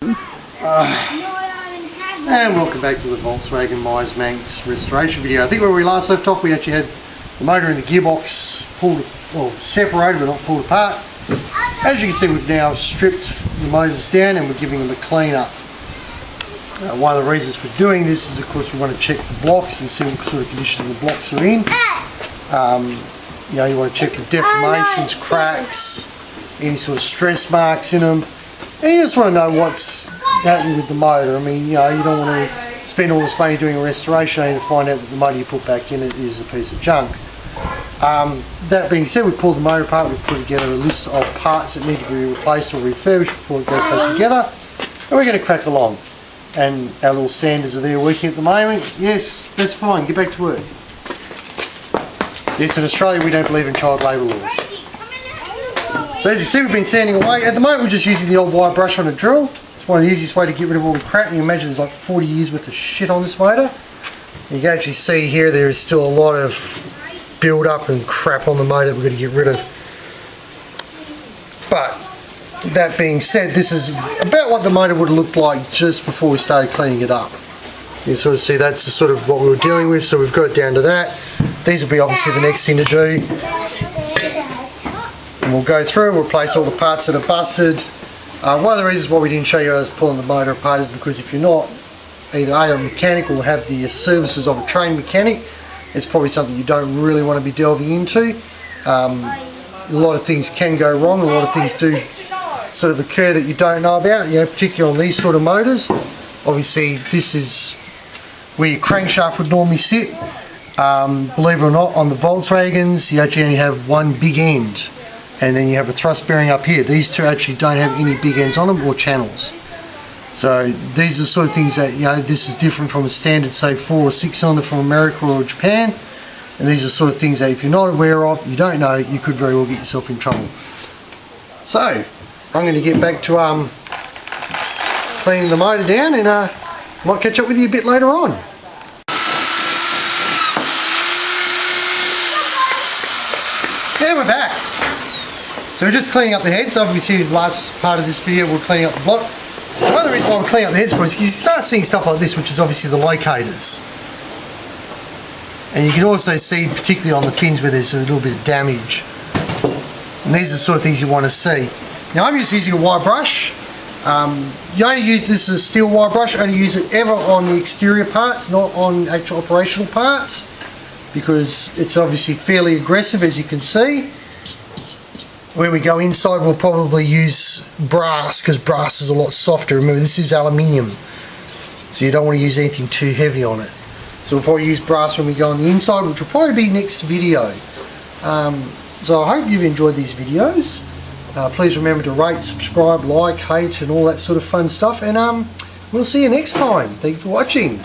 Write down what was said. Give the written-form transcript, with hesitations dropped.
And welcome back to the Volkswagen Meyers Manx restoration video. I think where we last left off, we actually had the motor and the gearbox pulled, well, separated but not pulled apart. As you can see, we've now stripped the motors down and we're giving them a clean up. One of the reasons for doing this is, of course, we want to check the blocks and see what sort of condition the blocks are in. You know, you want to check for deformations, cracks, any sort of stress marks in them, and you just want to know what's happening with the motor. I mean, you know, you don't want to spend all this money doing a restoration and find out that the motor you put back in it is a piece of junk. That being said, we've pulled the motor apart, we've put together a list of parts that need to be replaced or refurbished before it goes back together, and we're going to crack along. And our little sanders are there working at the moment. Yes, that's fine, get back to work. Yes, in Australia we don't believe in child labour laws. So as you see, we've been sanding away. At the moment we're just using the old wire brush on a drill. It's one of the easiest way to get rid of all the crap. You imagine there's like 40 years worth of shit on this motor. And you can actually see here there is still a lot of build up and crap on the motor we've got to get rid of. But that being said, this is about what the motor would have looked like just before we started cleaning it up. You sort of see that's the sort of what we were dealing with, so we've got it down to that. These will be obviously the next thing to do. And we'll go through, we'll replace all the parts that are busted. One of the reasons why we didn't show you us pulling the motor apart is because if you're not either a mechanic or have the services of a trained mechanic, it's probably something you don't really want to be delving into. A lot of things can go wrong, a lot of things do sort of occur that you don't know about, you know, particularly on these sort of motors. Obviously this is where your crankshaft would normally sit. Believe it or not, on the Volkswagens you actually only have one big end, and then you have a thrust bearing up here. These two actually don't have any big ends on them or channels. So these are the sort of things that, you know, this is different from a standard, say, 4 or 6 cylinder from America or Japan. And these are sort of things that if you're not aware of, you don't know, you could very well get yourself in trouble. So I'm going to get back to cleaning the motor down, and might catch up with you a bit later on. Yeah, we're back. So we're just cleaning up the heads. Obviously the last part of this video we're cleaning up the block. One of the reasons why we're cleaning up the heads for is because you start seeing stuff like this, which is obviously the locators. And you can also see, particularly on the fins, where there's a little bit of damage. And these are the sort of things you want to see. Now I'm just using a wire brush. You only use this as a steel wire brush, only use it ever on the exterior parts, not on actual operational parts, because it's obviously fairly aggressive, as you can see. When we go inside we'll probably use brass, because brass is a lot softer. Remember, this is aluminium, so you don't want to use anything too heavy on it. So we'll probably use brass when we go on the inside, which will probably be next video. So I hope you've enjoyed these videos. Please remember to rate, subscribe, like, hate and all that sort of fun stuff, and we'll see you next time. Thank you for watching.